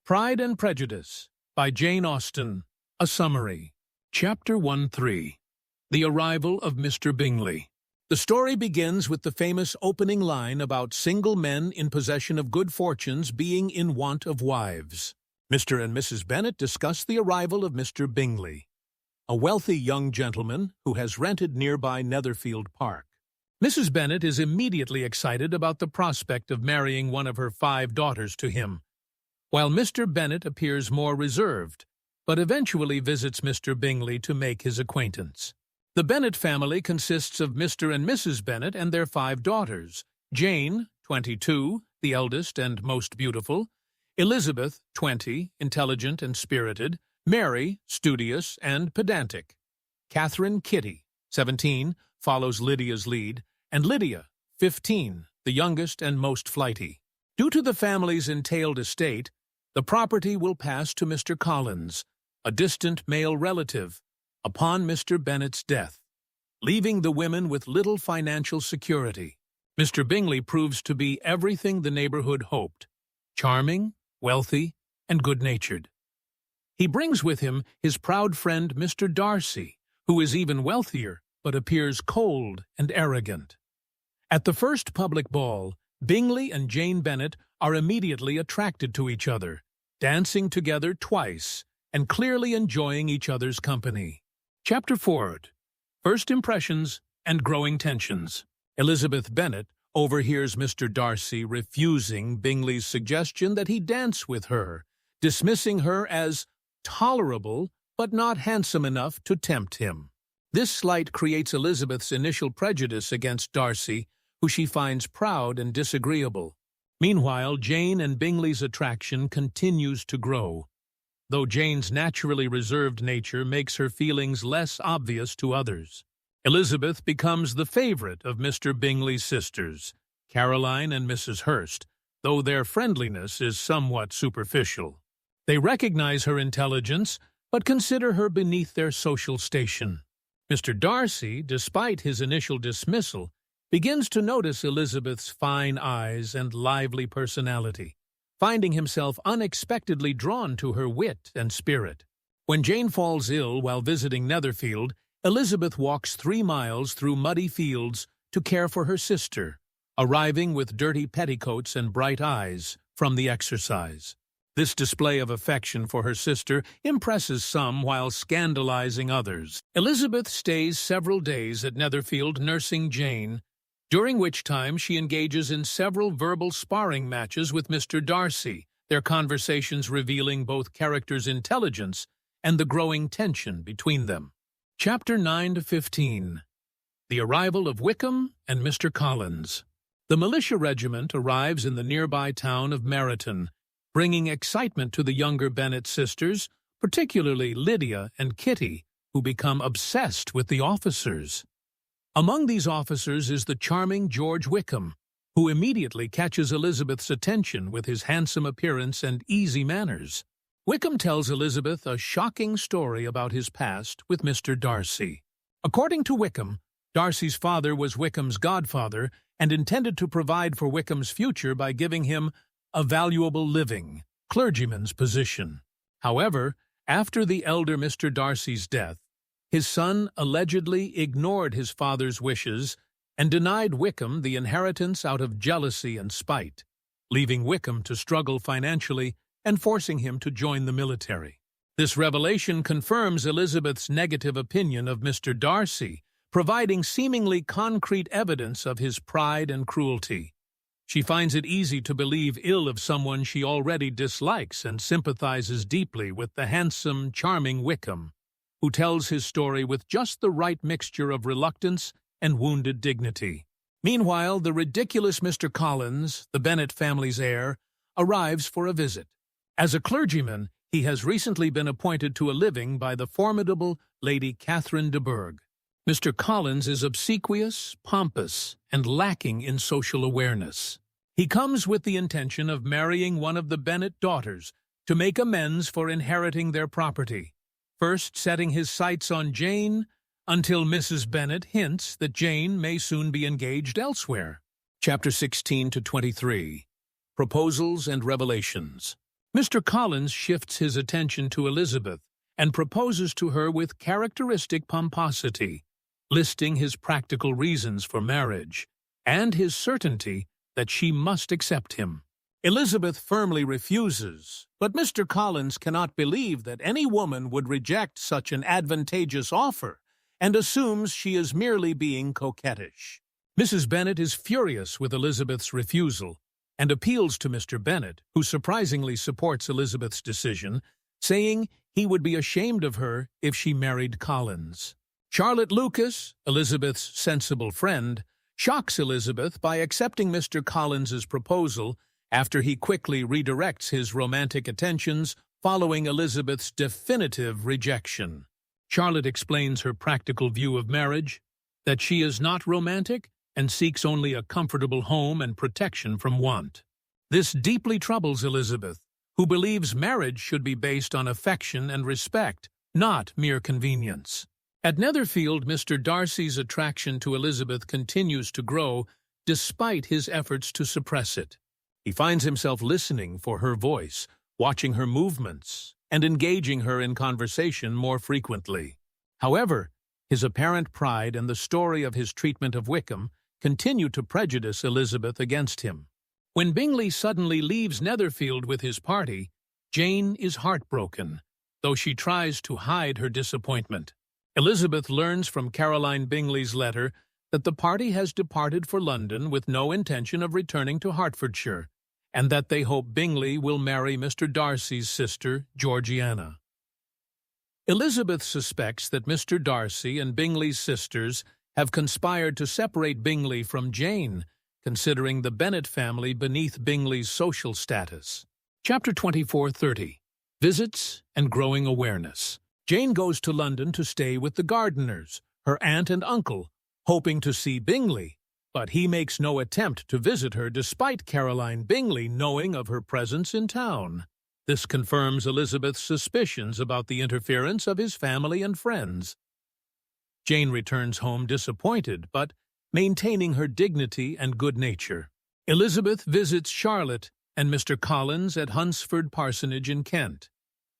Pride and Prejudice by Jane Austen. A summary. Chapter 1-3. The Arrival of Mr. Bingley. The story begins with the famous opening line about single men in possession of good fortunes being in want of wives. Mr. and Mrs. Bennet discuss the arrival of Mr. Bingley, a wealthy young gentleman who has rented nearby Netherfield Park. Mrs. Bennet is immediately excited about the prospect of marrying one of her 5 daughters to him, while Mr. Bennet appears more reserved, but eventually visits Mr. Bingley to make his acquaintance. The Bennet family consists of Mr. and Mrs. Bennet and their 5 daughters: Jane, 22, the eldest and most beautiful; Elizabeth, 20, intelligent and spirited; Mary, studious and pedantic; Catherine Kitty, 17, follows Lydia's lead; and Lydia, 15, the youngest and most flighty. Due to the family's entailed estate, the property will pass to Mr. Collins, a distant male relative, upon Mr. Bennet's death, leaving the women with little financial security. Mr. Bingley proves to be everything the neighborhood hoped: charming, wealthy, and good-natured. He brings with him his proud friend Mr. Darcy, who is even wealthier, but appears cold and arrogant. At the first public ball, Bingley and Jane Bennet are immediately attracted to each other, dancing together twice and clearly enjoying each other's company. Chapter 4. First Impressions and Growing Tensions. Elizabeth Bennet overhears Mr. Darcy refusing Bingley's suggestion that he dance with her, dismissing her as tolerable but not handsome enough to tempt him. This slight creates Elizabeth's initial prejudice against Darcy, who she finds proud and disagreeable. Meanwhile, Jane and Bingley's attraction continues to grow, though Jane's naturally reserved nature makes her feelings less obvious to others. Elizabeth becomes the favorite of Mr. Bingley's sisters, Caroline and Mrs. Hurst, though their friendliness is somewhat superficial. They recognize her intelligence, but consider her beneath their social station. Mr. Darcy, despite his initial dismissal, begins to notice Elizabeth's fine eyes and lively personality, finding himself unexpectedly drawn to her wit and spirit. When Jane falls ill while visiting Netherfield, Elizabeth walks 3 miles through muddy fields to care for her sister, arriving with dirty petticoats and bright eyes from the exercise. This display of affection for her sister impresses some while scandalizing others. Elizabeth stays several days at Netherfield nursing Jane, during which time she engages in several verbal sparring matches with Mr. Darcy, their conversations revealing both characters' intelligence and the growing tension between them. Chapter 9-15. The Arrival of Wickham and Mr. Collins. The militia regiment arrives in the nearby town of Meryton, bringing excitement to the younger Bennet sisters, particularly Lydia and Kitty, who become obsessed with the officers. Among these officers is the charming George Wickham, who immediately catches Elizabeth's attention with his handsome appearance and easy manners. Wickham tells Elizabeth a shocking story about his past with Mr. Darcy. According to Wickham, Darcy's father was Wickham's godfather and intended to provide for Wickham's future by giving him a valuable living, clergyman's position. However, after the elder Mr. Darcy's death, his son allegedly ignored his father's wishes and denied Wickham the inheritance out of jealousy and spite, leaving Wickham to struggle financially and forcing him to join the military. This revelation confirms Elizabeth's negative opinion of Mr. Darcy, providing seemingly concrete evidence of his pride and cruelty. She finds it easy to believe ill of someone she already dislikes and sympathizes deeply with the handsome, charming Wickham, who tells his story with just the right mixture of reluctance and wounded dignity. Meanwhile, the ridiculous Mr. Collins, the Bennet family's heir, arrives for a visit. As a clergyman, he has recently been appointed to a living by the formidable Lady Catherine de Bourgh. Mr. Collins is obsequious, pompous, and lacking in social awareness. He comes with the intention of marrying one of the Bennet daughters to make amends for inheriting their property, first setting his sights on Jane until Mrs. Bennet hints that Jane may soon be engaged elsewhere. Chapter 16-23. Proposals and Revelations. Mr. Collins shifts his attention to Elizabeth and proposes to her with characteristic pomposity, listing his practical reasons for marriage and his certainty that she must accept him. Elizabeth firmly refuses, but Mr. Collins cannot believe that any woman would reject such an advantageous offer and assumes she is merely being coquettish. Mrs. Bennet is furious with Elizabeth's refusal and appeals to Mr. Bennet, who surprisingly supports Elizabeth's decision, saying he would be ashamed of her if she married Collins. Charlotte Lucas, Elizabeth's sensible friend, shocks Elizabeth by accepting Mr. Collins's proposal after he quickly redirects his romantic attentions following Elizabeth's definitive rejection. Charlotte explains her practical view of marriage, that she is not romantic and seeks only a comfortable home and protection from want. This deeply troubles Elizabeth, who believes marriage should be based on affection and respect, not mere convenience. At Netherfield, Mr. Darcy's attraction to Elizabeth continues to grow despite his efforts to suppress it. He finds himself listening for her voice, watching her movements, and engaging her in conversation more frequently. However, his apparent pride and the story of his treatment of Wickham continue to prejudice Elizabeth against him. When Bingley suddenly leaves Netherfield with his party, Jane is heartbroken, though she tries to hide her disappointment. Elizabeth learns from Caroline Bingley's letter that the party has departed for London with no intention of returning to Hertfordshire, and that they hope Bingley will marry Mr. Darcy's sister, Georgiana. Elizabeth suspects that Mr. Darcy and Bingley's sisters have conspired to separate Bingley from Jane, considering the Bennet family beneath Bingley's social status. Chapter 24:30. Visits and Growing Awareness. Jane goes to London to stay with the Gardiners, her aunt and uncle, hoping to see Bingley, but he makes no attempt to visit her despite Caroline Bingley knowing of her presence in town. This confirms Elizabeth's suspicions about the interference of his family and friends. Jane returns home disappointed, but maintaining her dignity and good nature. Elizabeth visits Charlotte and Mr. Collins at Hunsford Parsonage in Kent,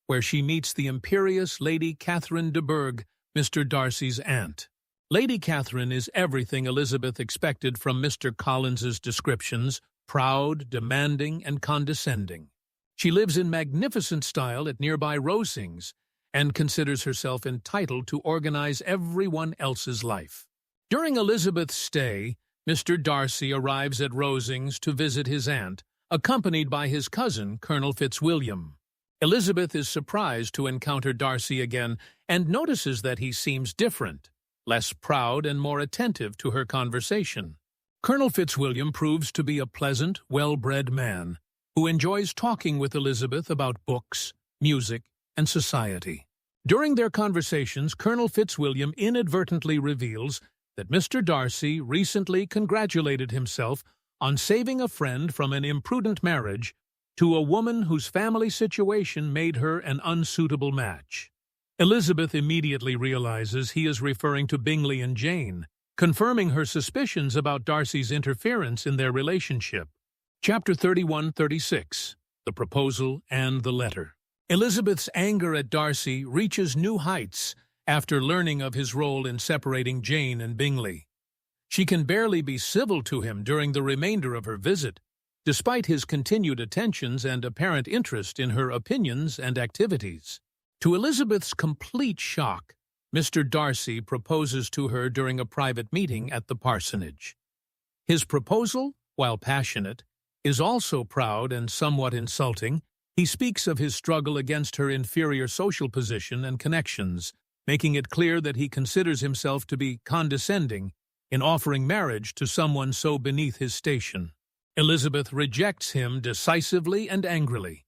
where she meets the imperious Lady Catherine de Bourgh, Mr. Darcy's aunt. Lady Catherine is everything Elizabeth expected from Mr. Collins's descriptions, proud, demanding, and condescending. She lives in magnificent style at nearby Rosings and considers herself entitled to organize everyone else's life. During Elizabeth's stay, Mr. Darcy arrives at Rosings to visit his aunt, accompanied by his cousin, Colonel Fitzwilliam. Elizabeth is surprised to encounter Darcy again and notices that he seems different, less proud and more attentive to her conversation. Colonel Fitzwilliam proves to be a pleasant, well-bred man who enjoys talking with Elizabeth about books, music, and society. During their conversations, Colonel Fitzwilliam inadvertently reveals that Mr. Darcy recently congratulated himself on saving a friend from an imprudent marriage to a woman whose family situation made her an unsuitable match. Elizabeth immediately realizes he is referring to Bingley and Jane, confirming her suspicions about Darcy's interference in their relationship. Chapter 31-36. The Proposal and the Letter. Elizabeth's anger at Darcy reaches new heights after learning of his role in separating Jane and Bingley. She can barely be civil to him during the remainder of her visit, despite his continued attentions and apparent interest in her opinions and activities. To Elizabeth's complete shock, Mr. Darcy proposes to her during a private meeting at the parsonage. His proposal, while passionate, is also proud and somewhat insulting. He speaks of his struggle against her inferior social position and connections, making it clear that he considers himself to be condescending in offering marriage to someone so beneath his station. Elizabeth rejects him decisively and angrily,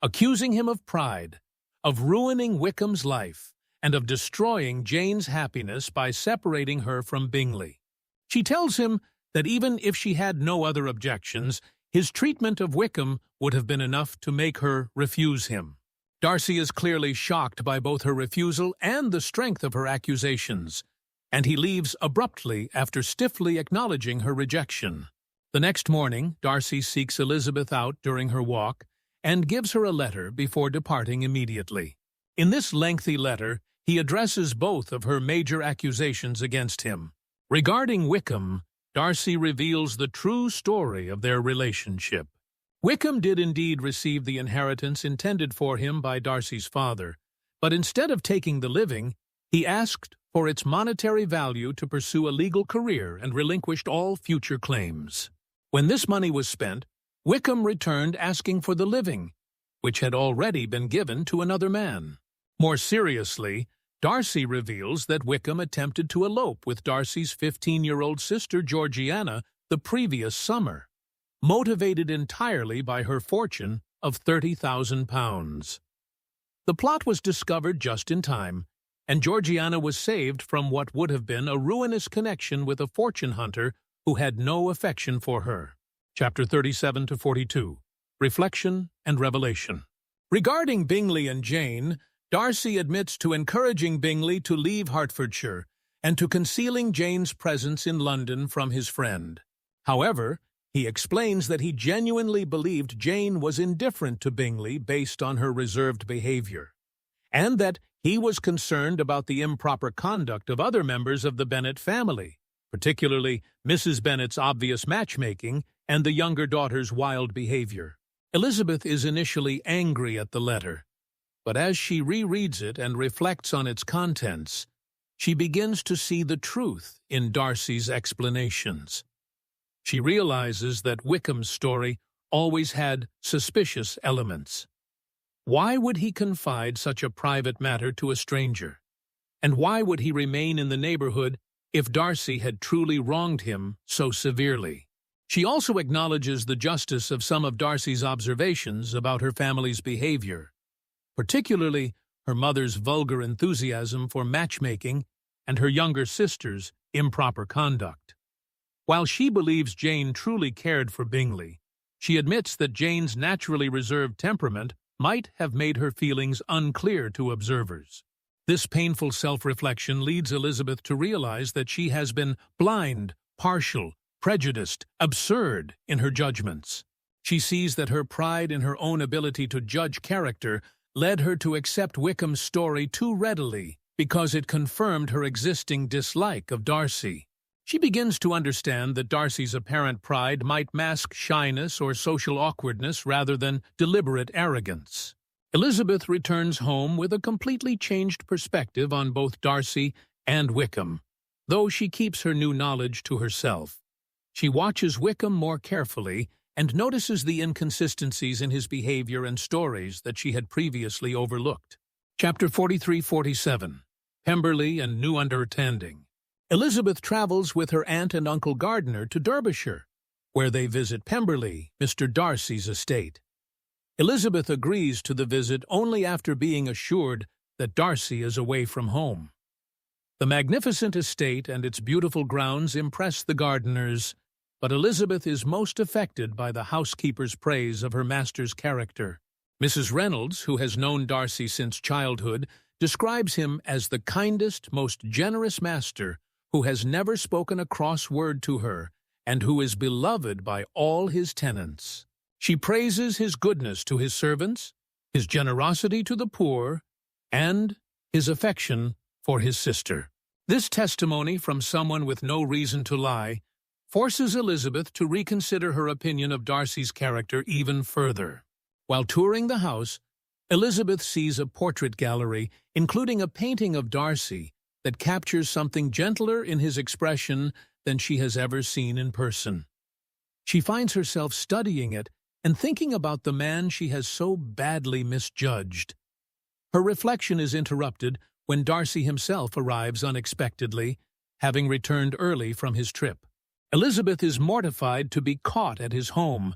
accusing him of pride, of ruining Wickham's life, and of destroying Jane's happiness by separating her from Bingley. She tells him that even if she had no other objections, his treatment of Wickham would have been enough to make her refuse him. Darcy is clearly shocked by both her refusal and the strength of her accusations, and he leaves abruptly after stiffly acknowledging her rejection. The next morning, Darcy seeks Elizabeth out during her walk and gives her a letter before departing immediately. In this lengthy letter, he addresses both of her major accusations against him. Regarding Wickham, Darcy reveals the true story of their relationship. Wickham did indeed receive the inheritance intended for him by Darcy's father, but instead of taking the living, he asked for its monetary value to pursue a legal career and relinquished all future claims. When this money was spent, Wickham returned asking for the living, which had already been given to another man. More seriously, Darcy reveals that Wickham attempted to elope with Darcy's 15-year-old sister Georgiana the previous summer, motivated entirely by her fortune of £30,000. The plot was discovered just in time, and Georgiana was saved from what would have been a ruinous connection with a fortune hunter who had no affection for her. Chapter 37-42. Reflection and Revelation. Regarding Bingley and Jane, Darcy admits to encouraging Bingley to leave Hertfordshire and to concealing Jane's presence in London from his friend. However, he explains that he genuinely believed Jane was indifferent to Bingley based on her reserved behavior, and that he was concerned about the improper conduct of other members of the Bennet family, particularly Mrs. Bennet's obvious matchmaking and the younger daughter's wild behavior. Elizabeth is initially angry at the letter, but as she rereads it and reflects on its contents, she begins to see the truth in Darcy's explanations. She realizes that Wickham's story always had suspicious elements. Why would he confide such a private matter to a stranger? And why would he remain in the neighborhood if Darcy had truly wronged him so severely? She also acknowledges the justice of some of Darcy's observations about her family's behavior, particularly her mother's vulgar enthusiasm for matchmaking and her younger sister's improper conduct. While she believes Jane truly cared for Bingley, she admits that Jane's naturally reserved temperament might have made her feelings unclear to observers. This painful self-reflection leads Elizabeth to realize that she has been blind, partial, prejudiced, absurd in her judgments. She sees that her pride in her own ability to judge character led her to accept Wickham's story too readily because it confirmed her existing dislike of Darcy. She begins to understand that Darcy's apparent pride might mask shyness or social awkwardness rather than deliberate arrogance. Elizabeth returns home with a completely changed perspective on both Darcy and Wickham, though she keeps her new knowledge to herself. She watches Wickham more carefully and notices the inconsistencies in his behavior and stories that she had previously overlooked. Chapter 43-47. Pemberley and New Understanding. Elizabeth travels with her aunt and Uncle Gardiner to Derbyshire, where they visit Pemberley, Mr. Darcy's estate. Elizabeth agrees to the visit only after being assured that Darcy is away from home. The magnificent estate and its beautiful grounds impress the Gardiners, but Elizabeth is most affected by the housekeeper's praise of her master's character. Mrs. Reynolds, who has known Darcy since childhood, describes him as the kindest, most generous master who has never spoken a cross word to her, and who is beloved by all his tenants. She praises his goodness to his servants, his generosity to the poor, and his affection for his sister. This testimony from someone with no reason to lie forces Elizabeth to reconsider her opinion of Darcy's character even further. While touring the house, Elizabeth sees a portrait gallery, including a painting of Darcy, that captures something gentler in his expression than she has ever seen in person. She finds herself studying it and thinking about the man she has so badly misjudged. Her reflection is interrupted when Darcy himself arrives unexpectedly, having returned early from his trip. Elizabeth is mortified to be caught at his home,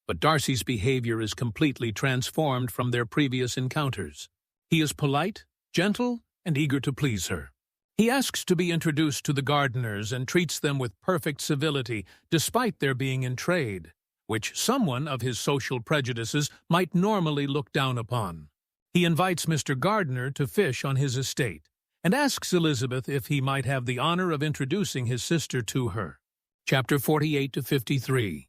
but Darcy's behavior is completely transformed from their previous encounters. He is polite, gentle, and eager to please her. He asks to be introduced to the Gardiners and treats them with perfect civility, despite their being in trade, which someone of his social prejudices might normally look down upon. He invites Mr. Gardiner to fish on his estate, and asks Elizabeth if he might have the honor of introducing his sister to her. Chapter 48-53.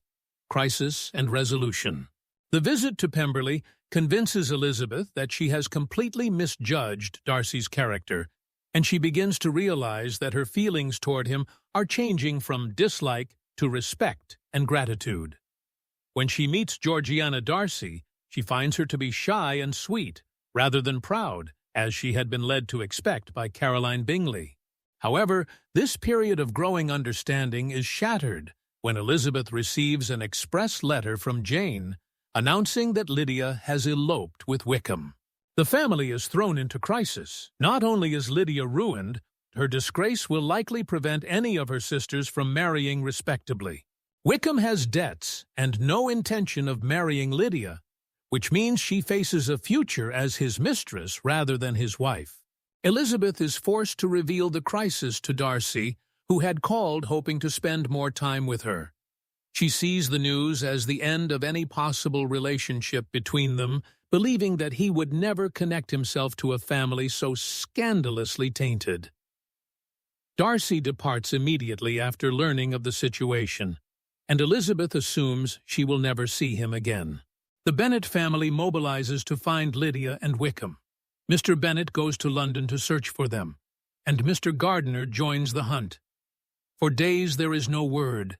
Crisis and Resolution. The visit to Pemberley convinces Elizabeth that she has completely misjudged Darcy's character, and she begins to realize that her feelings toward him are changing from dislike to respect and gratitude. When she meets Georgiana Darcy, she finds her to be shy and sweet, rather than proud, as she had been led to expect by Caroline Bingley. However, this period of growing understanding is shattered when Elizabeth receives an express letter from Jane announcing that Lydia has eloped with Wickham. The family is thrown into crisis. Not only is Lydia ruined, her disgrace will likely prevent any of her sisters from marrying respectably. Wickham has debts and no intention of marrying Lydia, which means she faces a future as his mistress rather than his wife. Elizabeth is forced to reveal the crisis to Darcy, who had called hoping to spend more time with her. She sees the news as the end of any possible relationship between them, believing that he would never connect himself to a family so scandalously tainted. Darcy departs immediately after learning of the situation, and Elizabeth assumes she will never see him again. The Bennet family mobilizes to find Lydia and Wickham. Mr. Bennet goes to London to search for them, and Mr. Gardiner joins the hunt. For days there is no word,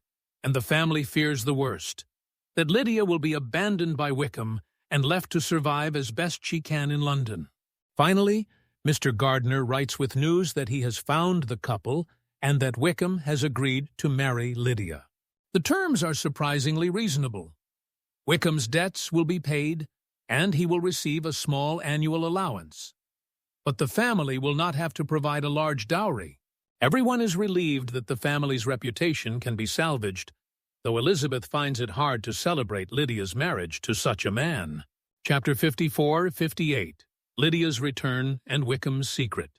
and the family fears the worst, that Lydia will be abandoned by Wickham and left to survive as best she can in London. Finally, Mr. Gardiner writes with news that he has found the couple and that Wickham has agreed to marry Lydia. The terms are surprisingly reasonable. Wickham's debts will be paid, and he will receive a small annual allowance. But the family will not have to provide a large dowry. Everyone is relieved that the family's reputation can be salvaged, though Elizabeth finds it hard to celebrate Lydia's marriage to such a man. Chapter 54-58. Lydia's Return and Wickham's Secret.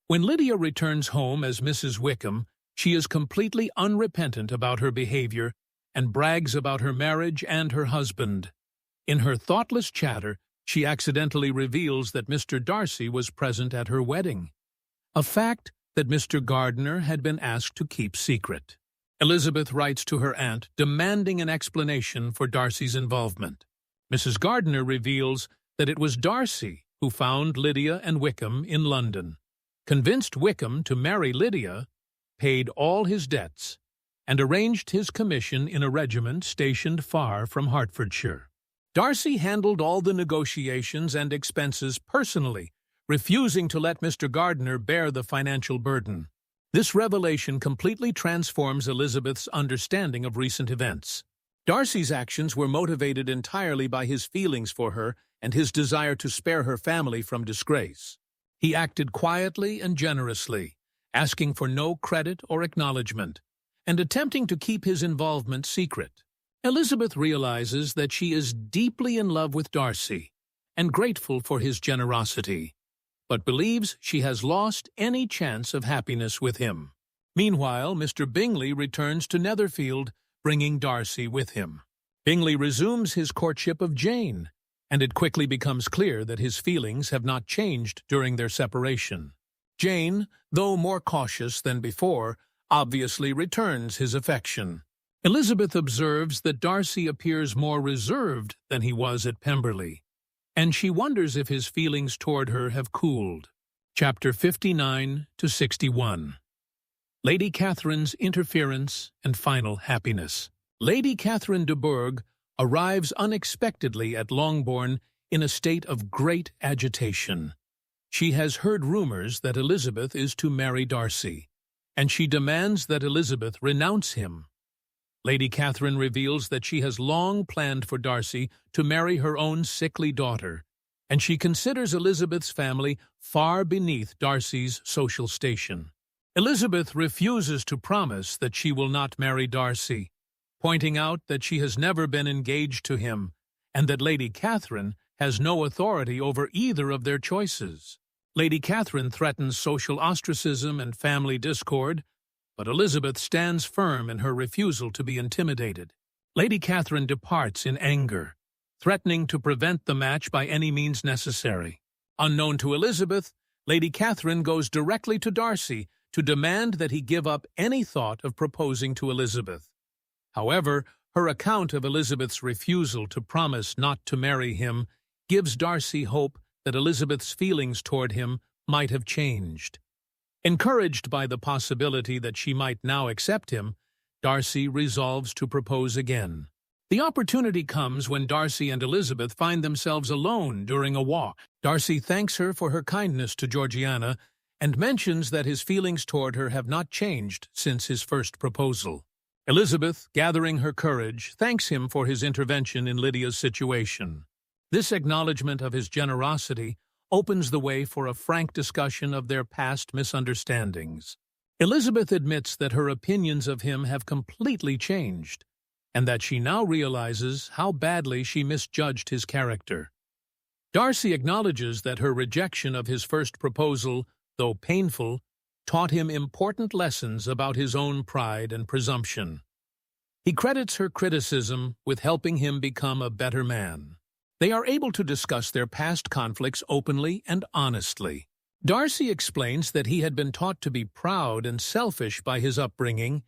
When Lydia returns home as Mrs. Wickham, she is completely unrepentant about her behavior and brags about her marriage and her husband. In her thoughtless chatter, she accidentally reveals that Mr. Darcy was present at her wedding, a fact that Mr. Gardiner had been asked to keep secret. Elizabeth writes to her aunt demanding an explanation for Darcy's involvement. Mrs. Gardiner reveals that it was Darcy who found Lydia and Wickham in London, convinced Wickham to marry Lydia, paid all his debts, and arranged his commission in a regiment stationed far from Hertfordshire. Darcy handled all the negotiations and expenses personally, refusing to let Mr. Gardiner bear the financial burden. This revelation completely transforms Elizabeth's understanding of recent events. Darcy's actions were motivated entirely by his feelings for her and his desire to spare her family from disgrace. He acted quietly and generously, asking for no credit or acknowledgement, and attempting to keep his involvement secret. Elizabeth realizes that she is deeply in love with Darcy and grateful for his generosity, but believes she has lost any chance of happiness with him. Meanwhile, Mr. Bingley returns to Netherfield, bringing Darcy with him. Bingley resumes his courtship of Jane, and it quickly becomes clear that his feelings have not changed during their separation. Jane, though more cautious than before, obviously returns his affection. Elizabeth observes that Darcy appears more reserved than he was at Pemberley, and she wonders if his feelings toward her have cooled. Chapter 59-61. Lady Catherine's Interference and Final Happiness. Lady Catherine de Bourgh arrives unexpectedly at Longbourn in a state of great agitation. She has heard rumors that Elizabeth is to marry Darcy, and she demands that Elizabeth renounce him. Lady Catherine reveals that she has long planned for Darcy to marry her own sickly daughter, and she considers Elizabeth's family far beneath Darcy's social station. Elizabeth refuses to promise that she will not marry Darcy, pointing out that she has never been engaged to him, and that Lady Catherine has no authority over either of their choices. Lady Catherine threatens social ostracism and family discord, but Elizabeth stands firm in her refusal to be intimidated. Lady Catherine departs in anger, threatening to prevent the match by any means necessary. Unknown to Elizabeth, Lady Catherine goes directly to Darcy to demand that he give up any thought of proposing to Elizabeth. However, Her account of Elizabeth's refusal to promise not to marry him gives Darcy hope that Elizabeth's feelings toward him might have changed. Encouraged by the possibility that she might now accept him, Darcy resolves to propose again. The opportunity comes when Darcy and Elizabeth find themselves alone during a walk. Darcy thanks her for her kindness to Georgiana and mentions that his feelings toward her have not changed since his first proposal. Elizabeth, gathering her courage, thanks him for his intervention in Lydia's situation. This acknowledgement of his generosity opens the way for a frank discussion of their past misunderstandings. Elizabeth admits that her opinions of him have completely changed, and that she now realizes how badly she misjudged his character. Darcy acknowledges that her rejection of his first proposal, though painful, taught him important lessons about his own pride and presumption. He credits her criticism with helping him become a better man. They are able to discuss their past conflicts openly and honestly. Darcy explains that he had been taught to be proud and selfish by his upbringing,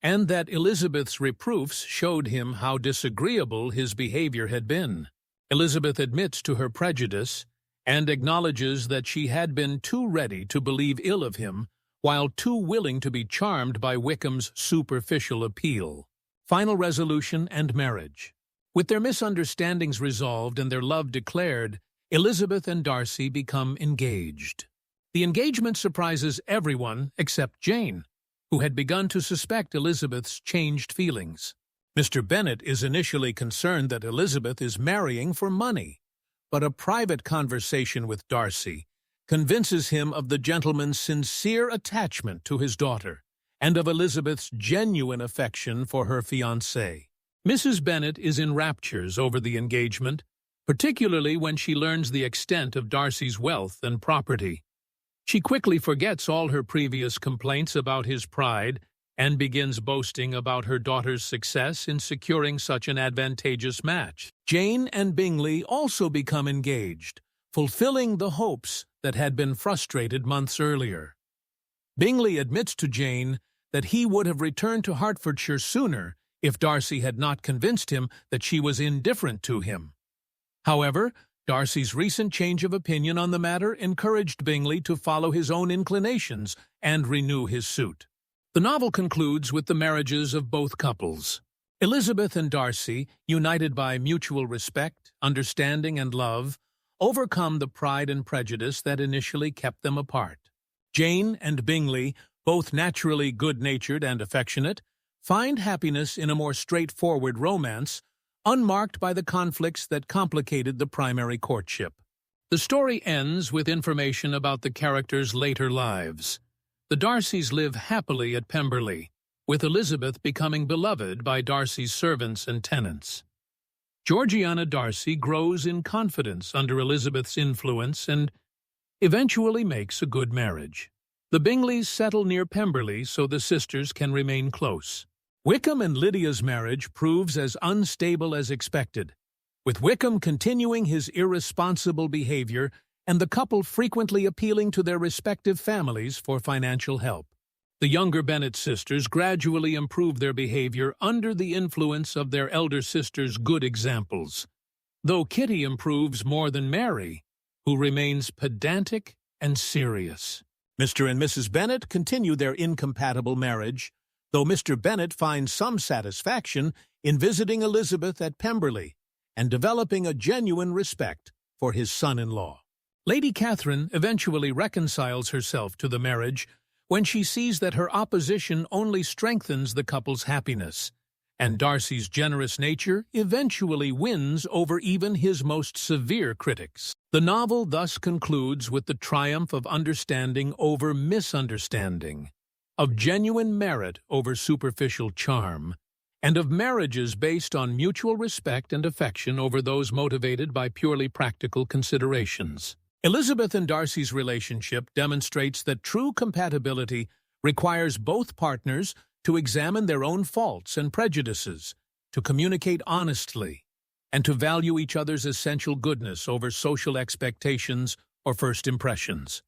and that Elizabeth's reproofs showed him how disagreeable his behavior had been. Elizabeth admits to her prejudice and acknowledges that she had been too ready to believe ill of him, while too willing to be charmed by Wickham's superficial appeal. Final resolution and marriage. With their misunderstandings resolved and their love declared, Elizabeth and Darcy become engaged. The engagement surprises everyone except Jane, who had begun to suspect Elizabeth's changed feelings. Mr. Bennet is initially concerned that Elizabeth is marrying for money, but a private conversation with Darcy convinces him of the gentleman's sincere attachment to his daughter and of Elizabeth's genuine affection for her fiancé. Mrs. Bennet is in raptures over the engagement, particularly when she learns the extent of Darcy's wealth and property. She quickly forgets all her previous complaints about his pride and begins boasting about her daughter's success in securing such an advantageous match. Jane and Bingley also become engaged, fulfilling the hopes that had been frustrated months earlier. Bingley admits to Jane that he would have returned to Hertfordshire sooner if Darcy had not convinced him that she was indifferent to him. However, Darcy's recent change of opinion on the matter encouraged Bingley to follow his own inclinations and renew his suit. The novel concludes with the marriages of both couples. Elizabeth and Darcy, united by mutual respect, understanding, and love, overcome the pride and prejudice that initially kept them apart. Jane and Bingley, both naturally good-natured and affectionate, find happiness in a more straightforward romance, unmarked by the conflicts that complicated the primary courtship. The story ends with information about the characters' later lives. The Darcys live happily at Pemberley, with Elizabeth becoming beloved by Darcy's servants and tenants. Georgiana Darcy grows in confidence under Elizabeth's influence and eventually makes a good marriage. The Bingleys settle near Pemberley so the sisters can remain close. Wickham and Lydia's marriage proves as unstable as expected, with Wickham continuing his irresponsible behavior and the couple frequently appealing to their respective families for financial help. The younger Bennet sisters gradually improve their behavior under the influence of their elder sister's good examples, though Kitty improves more than Mary, who remains pedantic and serious. Mr. and Mrs. Bennet continue their incompatible marriage, though Mr. Bennet finds some satisfaction in visiting Elizabeth at Pemberley and developing a genuine respect for his son-in-law. Lady Catherine eventually reconciles herself to the marriage when she sees that her opposition only strengthens the couple's happiness, and Darcy's generous nature eventually wins over even his most severe critics. The novel thus concludes with the triumph of understanding over misunderstanding, of genuine merit over superficial charm, and of marriages based on mutual respect and affection over those motivated by purely practical considerations. Elizabeth and Darcy's relationship demonstrates that true compatibility requires both partners to examine their own faults and prejudices, to communicate honestly, and to value each other's essential goodness over social expectations or first impressions.